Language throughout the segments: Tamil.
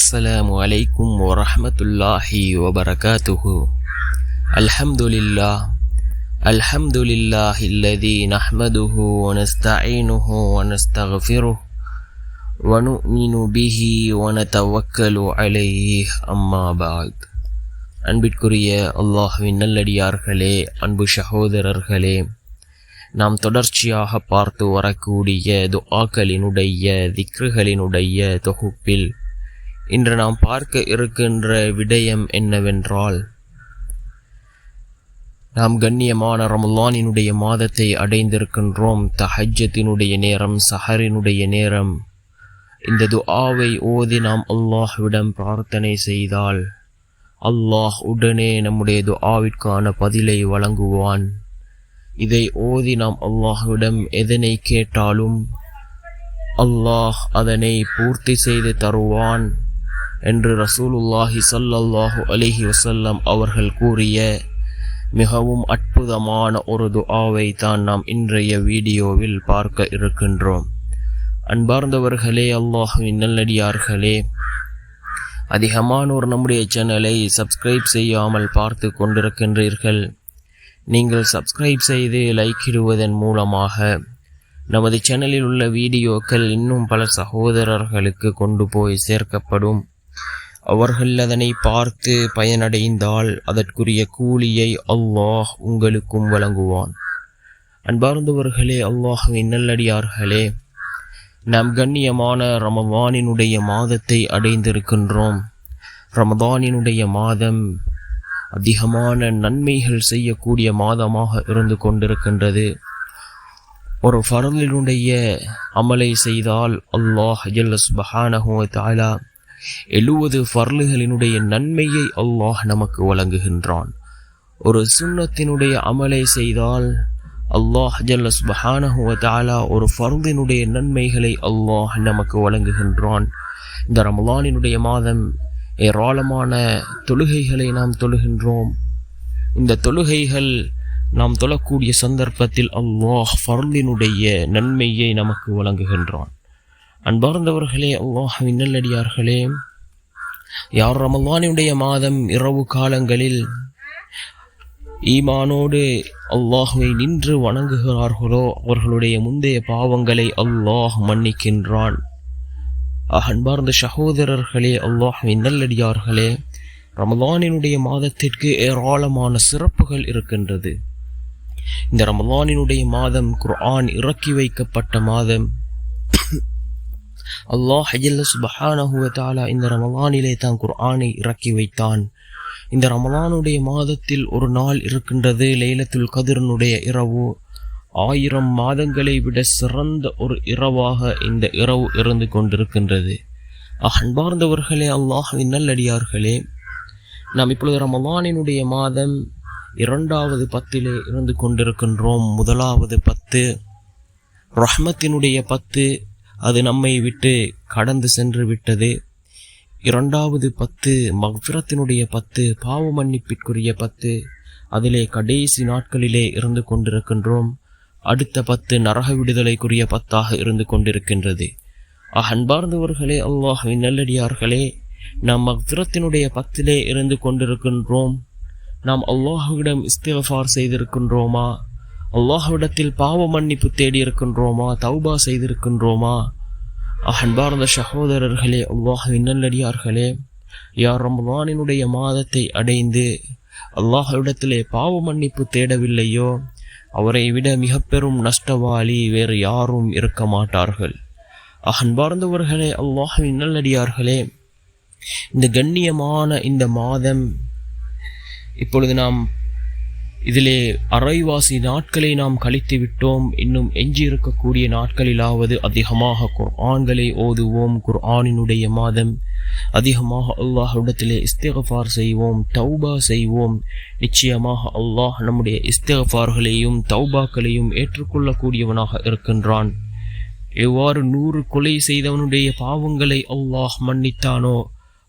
السلام عليكم ورحمة الله وبركاته. الحمد لله الذي نحمده ونستعينه ونستغفره ونؤمن به ونتوكل عليه أما بعد. அன்பிற்குரிய அல்லாஹ்வின் நல்லடியார்களே, அன்பு சகோதரர்களே, நாம் தொடர்ச்சியாக பார்த்து வரக்கூடிய துஆக்களினுடைய திக்ருகளினுடைய தொகுப்பில் இன்று நாம் பார்க்க இருக்கின்ற விடயம் என்னவென்றால், நாம் கண்ணியமான ரமலானினுடைய மாதத்தை அடைந்திருக்கின்றோம். தஹஜ்ஜத்தினுடைய நேரம், சஹரினுடைய நேரம். இந்த துஆவை ஓதி நாம் அல்லாஹ்விடம் பிரார்த்தனை செய்தால் அல்லாஹ் உடனே நம்முடைய துஆவிற்கான பதிலை வழங்குவான். இதை ஓதி நாம் அல்லாஹ்விடம் எதனை கேட்டாலும் அல்லாஹ் அதனை பூர்த்தி செய்து தருவான் என்று ரசூலுல்லாஹி ஸல்லல்லாஹு அலைஹி வஸல்லம் அவர்கள் கூறிய மிகவும் அற்புதமான ஒரு துஆவை தான் நாம் இன்றைய வீடியோவில் பார்க்க இருக்கின்றோம். அன்பார்ந்தவர்களே, அல்லாஹ்வின் நல்லடியார்களே, அதிகமானோர் நம்முடைய சேனலை சப்ஸ்கிரைப் செய்யாமல் பார்த்து கொண்டிருக்கின்றீர்கள். நீங்கள் சப்ஸ்கிரைப் செய்து லைக் இடுவதன் மூலமாக நமது சேனலில் உள்ள வீடியோக்கள் இன்னும் பல சகோதரர்களுக்கு கொண்டு போய் சேர்க்கப்படும். அவர்கள் அதனை பார்த்து பயனடைந்தால் அதற்குரிய கூலியை அல்லாஹ் உங்களுக்கும் வழங்குவான். அன்பார்ந்தவர்களே, அல்லாஹ்வின் நல்லடியார்களே, நாம் கண்ணியமான ரமலானினுடைய மாதத்தை அடைந்திருக்கின்றோம். ரமலானினுடைய மாதம் அதிகமான நன்மைகள் செய்யக்கூடிய மாதமாக இருந்து கொண்டிருக்கின்றது. ஒரு ஃபர்லினுடைய அமலை செய்தால் அல்லாஹ் ஜல்ல சுப்ஹானஹு வ தஆலா 70 ஃபர்லுகளினுடைய நன்மையை அல்லாஹ் நமக்கு வழங்குகின்றான். ஒரு சுன்னத்தினுடைய அமலை செய்தால் அல்லாஹ் ஜல்ல சுப்ஹானஹு வ தஆலா ஒரு ஃபர்லினுடைய நன்மைகளை அல்லாஹ் நமக்கு வழங்குகின்றான். இந்த ரமலானினுடைய மாதம் ஏராளமான தொழுகைகளை நாம் தொழுகின்றோம். இந்த தொழுகைகள் நாம் தொழக்கூடிய சந்தர்ப்பத்தில் அல்லாஹ் ஃபர்லினுடைய நன்மையை நமக்கு வழங்குகின்றான். அன்பார்ந்தவர்களே, அல்லாஹ்வின் நல்லடியார்களே, யார் ரமலானுடைய மாதம் இரவு காலங்களில் ஈமானோடு அல்லாஹ்வை நின்று வணங்குகிறார்களோ அவர்களுடைய முந்தைய பாவங்களை அல்லாஹ் மன்னிக்கின்றான். அன்பார்ந்த சகோதரர்களே, அல்லாஹ்வின் நல்லடியார்களே, ரமலானினுடைய மாதத்திற்கு ஏராளமான சிறப்புகள் இருக்கின்றது. இந்த ரமலானினுடைய மாதம் குர்ஆன் இறக்கி வைக்கப்பட்ட மாதம். அல்லாஹ் ஜல்ல சுப்ஹானஹு வ தஆலா இந்த ரமலானிலே தான் குர்ஆனை இறக்கி வைத்தான். இந்த ரமலானுடைய மாதத்தில் ஒரு நாள் இருக்கின்றது, லைலத்துல் கத்ரினுடைய இரவு. 1000 மாதங்களை விட சிறந்த ஒரு இரவாக இந்த இரவு இருந்து கொண்டிருக்கின்றது. அன்பார்ந்தவர்களே, அல்லாஹ்வின் நல்லடியார்களே, நாம் இப்பொழுது ரமலானினுடைய மாதம் 2வது 10 இருந்து கொண்டிருக்கின்றோம். 1வது 10 ரஹ்மத்தினுடைய 10, அது நம்மை விட்டு கடந்து சென்று விட்டது. 2வது 10 மக்ஃபிரத்தினுடைய 10, பாவ மன்னிப்பிற்குரிய 10, அதிலே கடைசி நாட்களிலே இருந்து கொண்டிருக்கின்றோம். அடுத்த 10 நரக விடுதலைக்குரிய 10ஆக இருந்து கொண்டிருக்கின்றது. அன்பார்ந்தவர்களே, அல்லாஹ்வின் நல்லடியார்களே, நாம் மக்ஃபிரத்தினுடைய 10 இருந்து கொண்டிருக்கின்றோம். நாம் அல்லாஹ்விடம் இஸ்திக்ஃபார் செய்திருக்கின்றோமா? அல்லாஹ்விடத்தில் பாவ மன்னிப்பு தேடி இருக்கின்றோமா? தௌபா செய்திருக்கின்றோமா? அன்பார்ந்த சகோதரர்களே, அல்லாஹ்வின் நல்லடியார்களே, யார் ரமலானினுடைய மாதத்தை அடைந்து அல்லாஹ்விடத்திலே பாவ மன்னிப்பு தேடவில்லையோ அவரை விட மிக பெரும் நஷ்டவாளி வேறு யாரும் இருக்க மாட்டார்கள். அன்பார்ந்தவர்களே, அல்லாஹ்வின் நல்லடியார்களே, இந்த கண்ணியமான இந்த மாதம் இப்பொழுது நாம் இதிலே அரைவாசி நாட்களை நாம் கழித்து விட்டோம். இன்னும் எஞ்சி இருக்கக்கூடிய நாட்களிலாவது அதிகமாக குர்ஆன்களை ஓதுவோம். குர்ஆனினுடைய மாதம். அதிகமாக அல்லாஹ்விடத்திலே இஸ்திக்ஃபார் செய்வோம், தௌபா செய்வோம். நிச்சயமாக அல்லாஹ் நம்முடைய இஸ்திக்ஃபார்களையும் தௌபாக்களையும் ஏற்றுக்கொள்ளக்கூடியவனாக இருக்கின்றான். எவ்வாறு 100 கொலை செய்தவனுடைய பாவங்களை அல்லாஹ் மன்னித்தானோ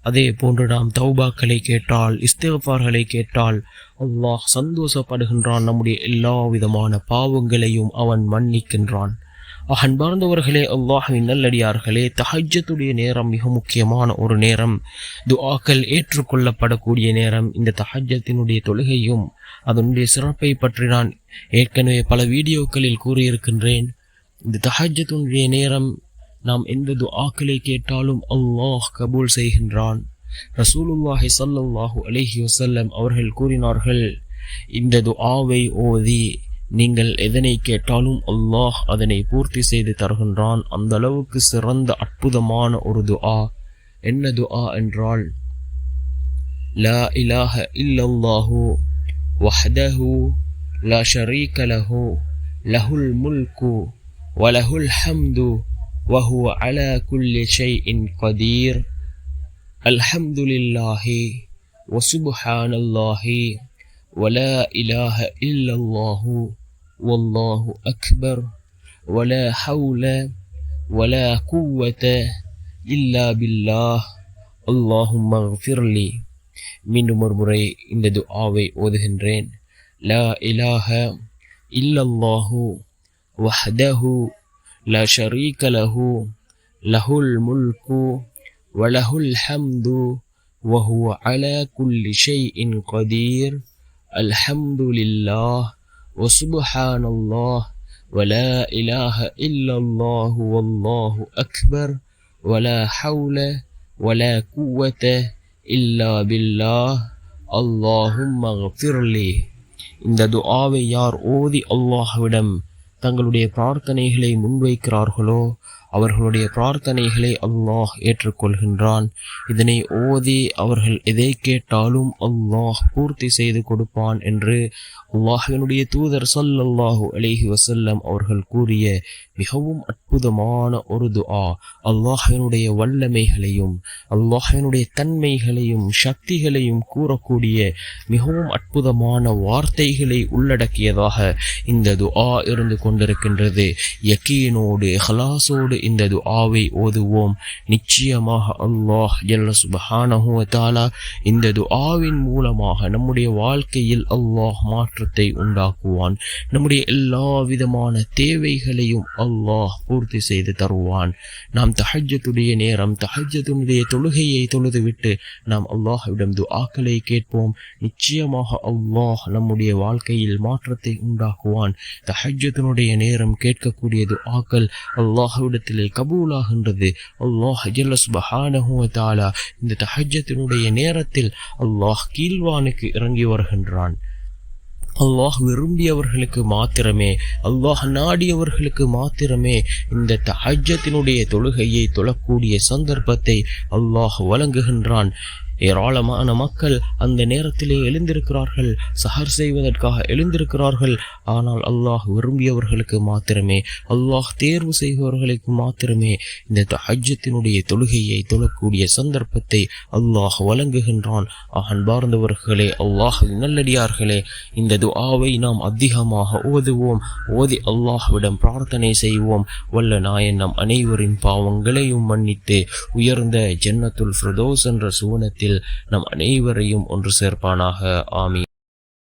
அதே போன்று நாம் தௌபாக்களை கேட்டால், இஸ்திக்ஃபார்களை கேட்டால் அல்லாஹ் சந்தோஷப்படுகின்றான். நம்முடைய எல்லா விதமான பாவங்களையும் அவன் மன்னிக்கின்றான். அன்பார்ந்தவர்களே, அல்லாஹ்வின் நல்லடியார்களே, தஹஜ்ஜத்துடைய நேரம் மிக முக்கியமான ஒரு நேரம். துஆக்கள் ஏற்றுக்கொள்ளப்படக்கூடிய நேரம். இந்த தஹஜ்ஜத்தினுடைய தொழுகையும் அதனுடைய சிறப்பை பற்றி நான் ஏற்கனவே பல வீடியோக்களில் கூறியிருக்கின்றேன். இந்த தஹஜ்ஜத்துடைய நேரம் நாம் எந்த துஆக்களை கேட்டாலும் அல்லாஹ் கபூல் செய்கின்றான். ரசூலுல்லாஹி ஸல்லல்லாஹு அலைஹி வஸல்லம் அவர்கள் கூறினார்கள், இந்த துஆவை ஓதி நீங்கள் எதனை கேட்டாலும் அல்லாஹ் அதனை பூர்த்தி செய்து தருகின்றான். அந்த அளவுக்கு சிறந்த அற்புதமான ஒரு துஆ. என்ன துஆ என்றால், லா இலாஹ இல்லல்லாஹு வஹ்தஹு லா ஷரீக லஹு லஹுல் முல்கு வலஹுல் ஹம்து வஹுவ அலா குல்லி ஷைஇன் கதீர். அல்ஹம்துலில்லாஹி வசுப்ஹானல்லாஹி ولا إله إلا الله والله أكبر ولا حول ولا قوة إلا بالله اللهم اغفر لي. மீண்டும் ஒரு முறை இந்த துஆவை ஓதுகின்றேன். லா இலாஹ இல்லல்லாஹு வஹ்தஹு லா ஷரீக லஹு லஹுல் முல்கு வலஹுல் ஹம்து வஹுவ அலா குல்லி ஷைஇன் கதீர். அல்ஹம்துலில்லாஹ் வசுப்ஹானல்லாஹ் வலா இலாஹ இல்லல்லாஹு வல்லாஹு அக்பர் வலா ஹவுல வலா குவத இல்லா பில்லாஹ் அல்லாஹும்ம கஃபிர்லி. இந்த துஆவை யார் ஓதி அல்லாஹ்விடம் தங்களுடைய பிரார்த்தனைகளை முன்வைக்கிறார்களோ அவர்களுடைய பிரார்த்தனைகளை அல்லாஹ் ஏற்றுக்கொள்கின்றான். இதனை ஓதி அவர்கள் எதை கேட்டாலும் அல்லாஹ் பூர்த்தி செய்து கொடுப்பான் என்று அல்லாஹ்வினுடைய தூதர் ஸல்லல்லாஹு அலைஹி வஸல்லம் அவர்கள் கூறிய மிகவும் அற்புதமான ஒரு துஆ. அல்லாஹ்வினுடைய வல்லமைகளையும் அல்லாஹ்வினுடைய தன்மைகளையும் சக்திகளையும் கூறக்கூடிய மிகவும் அற்புதமான வார்த்தைகளை உள்ளடக்கியதாக இந்த துஆ இருந்து கொண்டிருக்கின்றது. யகீனோடு இஹ்லாஸோடு இந்த துஆவை ஓதுவோம். நிச்சயமாக அல்லாஹ் ஜல்ல சுப்ஹானஹு வ தஆலா இந்த துஆவின் மூலமாக நம்முடைய வாழ்க்கையில் அல்லாஹ் மாற்றத்தை உண்டாக்குவான். நம்முடைய எல்லா விதமான தேவைகளையும் அல்லாஹ் பூர்த்தி செய்து தருவான். நாம் தஹஜ்ஜத்துடைய நேரம் தஹஜ்ஜத்துடைய தொழுகையை தொழுதுவிட்டு நாம் அல்லாஹ்விடம் துஆக்களை கேட்போம். நிச்சயமாக அல்லாஹ் நம்முடைய வாழ்க்கையில் மாற்றத்தை உண்டாக்குவான். தஹஜ்ஜத்துடைய நேரம் கேட்கக்கூடிய துஆக்கள் அல்லாஹ்விடத்தில் கபூலாகின்றது. அல்லாஹ் ஜல்ல சுப்ஹானஹு வ தஆலா இந்த தஹஜ்ஜத்துடைய நேரத்தில் அல்லாஹ் கீழ்வானுக்கு இறங்கி வருகின்றான். அல்லாஹ் விரும்பியவர்களுக்கு மாத்திரமே, அல்லாஹ் நாடியவர்களுக்கு மாத்திரமே இந்த தஹஜ்ஜத்தினுடைய தொழுகையை தொழக்கூடிய சந்தர்ப்பத்தை அல்லாஹ் வழங்குகின்றான். ஏராளமான மக்கள் அந்த நேரத்திலே எழுந்திருக்கிறார்கள், சஹர் செய்வதற்காக எழுந்திருக்கிறார்கள். ஆனால் அல்லாஹ் விரும்பியவர்களுக்கு மாத்திரமே, அல்லாஹ் தேர்வு செய்பவர்களுக்கு மாத்திரமே இந்த தஹஜ்ஜத்தினுடைய தொழுகையை தொழக்கூடிய சந்தர்ப்பத்தை அல்லாஹ் வழங்குகின்றான். அன்பார்ந்தவர்களே, அல்லாஹ் நல்லடியார்களே, இந்த துஆவை நாம் அதிகமாக ஓதுவோம். ஓதி அல்லாஹ்விடம் பிரார்த்தனை செய்வோம். வல்ல நாயன் நம் அனைவரின் பாவங்களையும் மன்னித்து உயர்ந்த ஜன்னத்துல் ஃபிர்தௌஸ் என்ற சுவனத்தில் நம் அனைவரையும் ஒன்று சேர்ப்பானாக. ஆமீன்.